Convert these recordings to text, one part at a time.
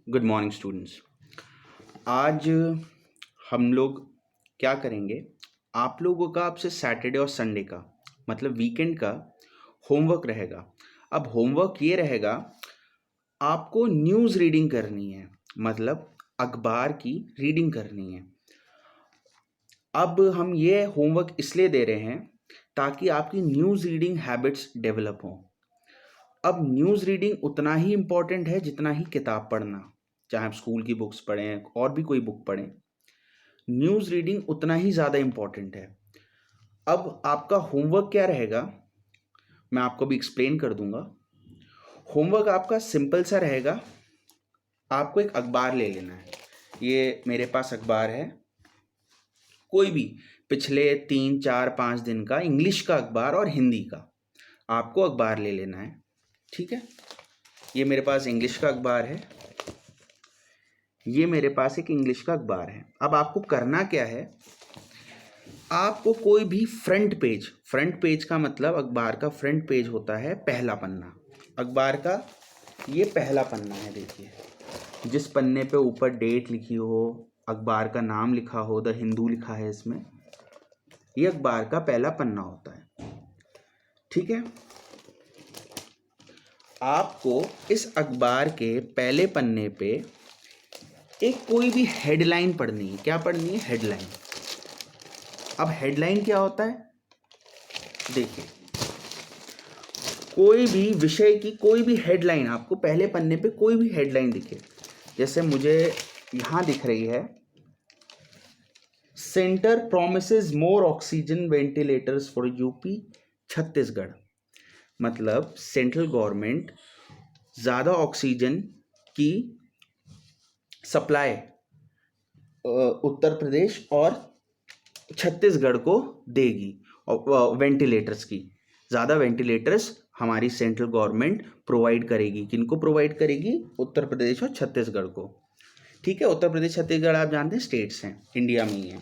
Good morning students. आज हम लोग क्या करेंगे, आप लोगों का आपसे सैटरडे और संडे का मतलब वीकेंड का होमवर्क रहेगा। अब होमवर्क ये रहेगा, आपको न्यूज़ रीडिंग करनी है, मतलब अखबार की रीडिंग करनी है। अब हम ये होमवर्क इसलिए दे रहे हैं ताकि आपकी न्यूज़ रीडिंग हैबिट्स डेवलप हों। अब न्यूज़ रीडिंग उतना ही इम्पॉर्टेंट है जितना ही किताब पढ़ना, चाहे आप स्कूल की बुक्स पढ़ें और भी कोई बुक पढ़ें, न्यूज़ रीडिंग उतना ही ज़्यादा इम्पॉर्टेंट है। अब आपका होमवर्क क्या रहेगा, मैं आपको भी एक्सप्लेन कर दूंगा। होमवर्क आपका सिंपल सा रहेगा, आपको एक अखबार ले लेना है। ये मेरे पास अखबार है, कोई भी पिछले 3 4 5 दिन का इंग्लिश का अखबार और हिंदी का आपको अखबार ले लेना है। ठीक है, ये मेरे पास इंग्लिश का अखबार है, ये मेरे पास एक इंग्लिश का अखबार है। अब आपको करना क्या है, आपको कोई भी फ्रंट पेज का मतलब अखबार का फ्रंट पेज होता है पहला पन्ना। अखबार का ये पहला पन्ना है, देखिए जिस पन्ने पे ऊपर डेट लिखी हो, अखबार का नाम लिखा हो, द हिंदू लिखा है इसमें, ये अखबार का पहला पन्ना होता है। ठीक है, आपको इस अखबार के पहले पन्ने पे एक कोई भी हेडलाइन पढ़नी है। क्या पढ़नी है? हेडलाइन। अब हेडलाइन क्या होता है, देखिए कोई भी विषय की कोई भी हेडलाइन, आपको पहले पन्ने पे कोई भी हेडलाइन दिखे, जैसे मुझे यहां दिख रही है, centre promises more oxygen ventilators for UP Chhattisgarh. मतलब सेंट्रल गवर्नमेंट ज़्यादा ऑक्सीजन की सप्लाई उत्तर प्रदेश और छत्तीसगढ़ को देगी, और वेंटिलेटर्स की ज़्यादा वेंटिलेटर्स हमारी सेंट्रल गवर्नमेंट प्रोवाइड करेगी। किनको प्रोवाइड करेगी? उत्तर प्रदेश और छत्तीसगढ़ को। ठीक है, उत्तर प्रदेश छत्तीसगढ़ आप जानते हैं स्टेट्स हैं, इंडिया में ही हैं।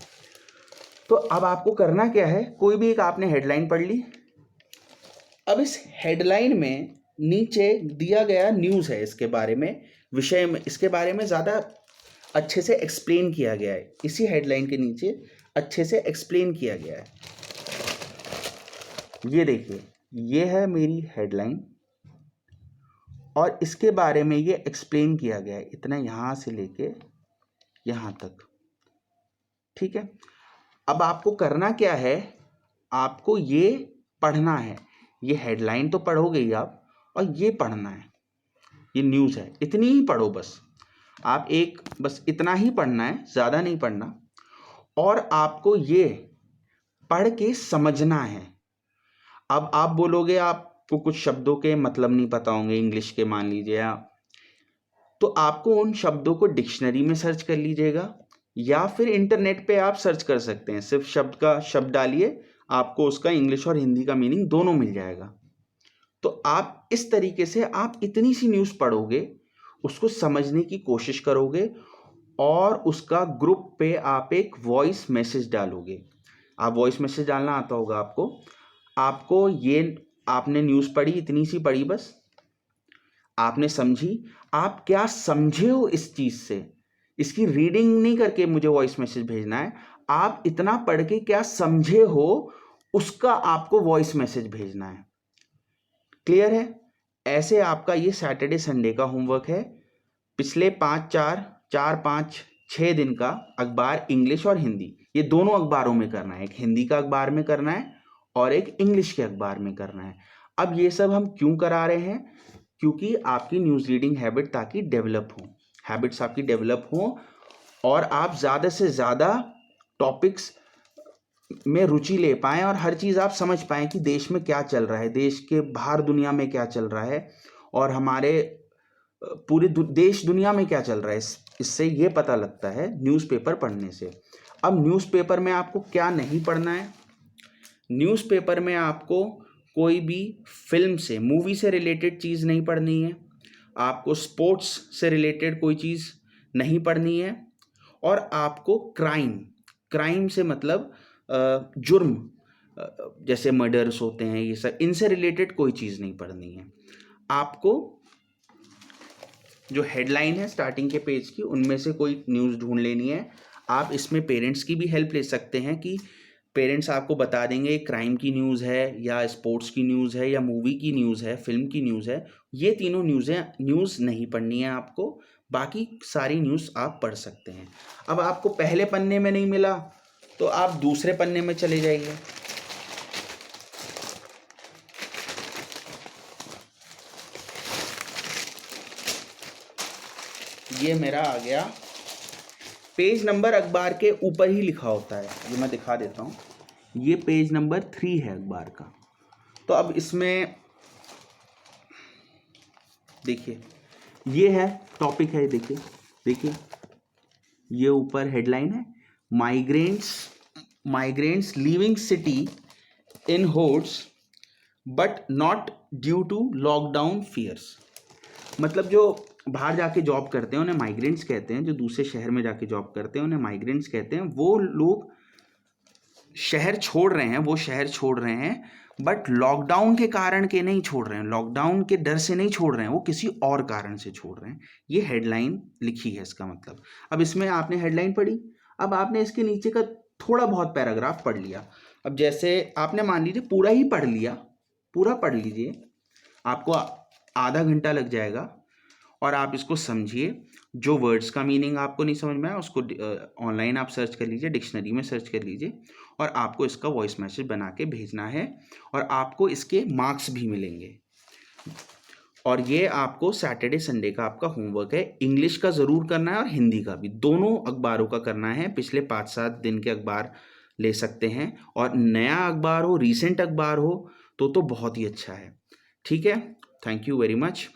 तो अब आपको करना क्या है, कोई भी एक आपने हेडलाइन पढ़ ली। अब इस हेडलाइन में नीचे दिया गया न्यूज़ है, इसके बारे में, विषय में, इसके बारे में ज़्यादा अच्छे से एक्सप्लेन किया गया है। इसी हेडलाइन के नीचे अच्छे से एक्सप्लेन किया गया है। ये देखिए, ये है मेरी हेडलाइन और इसके बारे में ये एक्सप्लेन किया गया है, इतना यहाँ से लेके यहाँ तक। ठीक है, अब आपको करना क्या है, आपको ये पढ़ना है। ये हेडलाइन तो पढ़ोगे ही आप, और ये पढ़ना है, ये न्यूज़ है, इतनी ही पढ़ो बस। आप एक बस इतना ही पढ़ना है, ज़्यादा नहीं पढ़ना। और आपको ये पढ़ के समझना है। अब आप बोलोगे आपको कुछ शब्दों के मतलब नहीं पता होंगे इंग्लिश के, मान लीजिए आप, तो आपको उन शब्दों को डिक्शनरी में सर्च कर लीजिएगा, या फिर इंटरनेट पे आप सर्च कर सकते हैं। सिर्फ शब्द का शब्द डालिए, आपको उसका इंग्लिश और हिंदी का मीनिंग दोनों मिल जाएगा। तो आप इस तरीके से आप इतनी सी न्यूज़ पढ़ोगे, उसको समझने की कोशिश करोगे, और उसका ग्रुप पे आप एक वॉइस मैसेज डालोगे। आप वॉइस मैसेज डालना आता होगा आपको। आपको ये, आपने न्यूज़ पढ़ी, इतनी सी पढ़ी बस, आपने समझी, आप क्या समझे हो इस चीज़ से, इसकी रीडिंग नहीं करके मुझे वॉइस मैसेज भेजना है। आप इतना पढ़ के क्या समझे हो, उसका आपको वॉइस मैसेज भेजना है। क्लियर है? ऐसे आपका ये सैटरडे संडे का होमवर्क है। पिछले 4 5 दिन का अखबार इंग्लिश और हिंदी, ये दोनों अखबारों में करना है। एक हिंदी का अखबार में करना है और एक इंग्लिश के अखबार में करना है। अब ये सब हम क्यों करा रहे हैं? क्योंकि आपकी न्यूज़ रीडिंग हैबिट ताकि डेवलप हो, हैबिट्स आपकी डेवलप हो, और आप ज़्यादा से ज़्यादा टॉपिक्स में रुचि ले पाएँ और हर चीज़ आप समझ पाएँ कि देश में क्या चल रहा है, देश के बाहर दुनिया में क्या चल रहा है, और हमारे पूरे देश दुनिया में क्या चल रहा है। इससे ये पता लगता है न्यूज़पेपर पढ़ने से। अब न्यूज़पेपर में आपको क्या नहीं पढ़ना है, न्यूज़पेपर में आपको कोई भी फिल्म से, मूवी से रिलेटेड चीज़ नहीं पढ़नी है, आपको स्पोर्ट्स से रिलेटेड कोई चीज़ नहीं पढ़नी है, और आपको क्राइम से मतलब जुर्म, जैसे मर्डर्स होते हैं, ये सब, इनसे रिलेटेड कोई चीज़ नहीं पढ़नी है। आपको जो हेडलाइन है स्टार्टिंग के पेज की, उनमें से कोई न्यूज़ ढूंढ लेनी है। आप इसमें पेरेंट्स की भी हेल्प ले सकते हैं कि पेरेंट्स आपको बता देंगे क्राइम की न्यूज़ है या स्पोर्ट्स की न्यूज़ है या मूवी की न्यूज़ है, फिल्म की न्यूज़ है। ये तीनों न्यूज़ नहीं पढ़नी है आपको, बाकी सारी न्यूज़ आप पढ़ सकते हैं। अब आपको पहले पन्ने में नहीं मिला तो आप दूसरे पन्ने में चले जाइए। ये मेरा आ गया, पेज नंबर अखबार के ऊपर ही लिखा होता है, ये मैं दिखा देता हूँ। ये पेज नंबर 3 है अखबार का। तो अब इसमें देखिए, ये है टॉपिक है, देखिए ये ऊपर हेडलाइन है, migrants leaving city in hordes but not due to lockdown fears. मतलब जो बाहर जाके जॉब करते हैं उन्हें माइग्रेंट्स कहते हैं, जो दूसरे शहर में जाके जॉब करते हैं उन्हें माइग्रेंट्स कहते हैं। वो लोग शहर छोड़ रहे हैं, बट लॉकडाउन के कारण के नहीं छोड़ रहे हैं, लॉकडाउन के डर से नहीं छोड़ रहे हैं, वो किसी और कारण से छोड़ रहे हैं। ये हेडलाइन लिखी है इसका मतलब। अब इसमें आपने हेडलाइन पढ़ी, अब आपने इसके नीचे का थोड़ा बहुत पैराग्राफ पढ़ लिया। अब जैसे आपने मान लीजिए पूरा ही पढ़ लिया, पूरा पढ़ लीजिए, आपको आधा घंटा लग जाएगा और आप इसको समझिए। जो वर्ड्स का मीनिंग आपको नहीं समझ में आया उसको ऑनलाइन आप सर्च कर लीजिए, डिक्शनरी में सर्च कर लीजिए और आपको इसका वॉइस मैसेज बना के भेजना है और आपको इसके मार्क्स भी मिलेंगे। और ये आपको सैटरडे संडे का आपका होमवर्क है। इंग्लिश का ज़रूर करना है और हिंदी का भी, दोनों अखबारों का करना है। पिछले 5-7 दिन के अखबार ले सकते हैं और नया अखबार हो, रीसेंट अखबार हो तो बहुत ही अच्छा है। ठीक है, थैंक यू वेरी मच।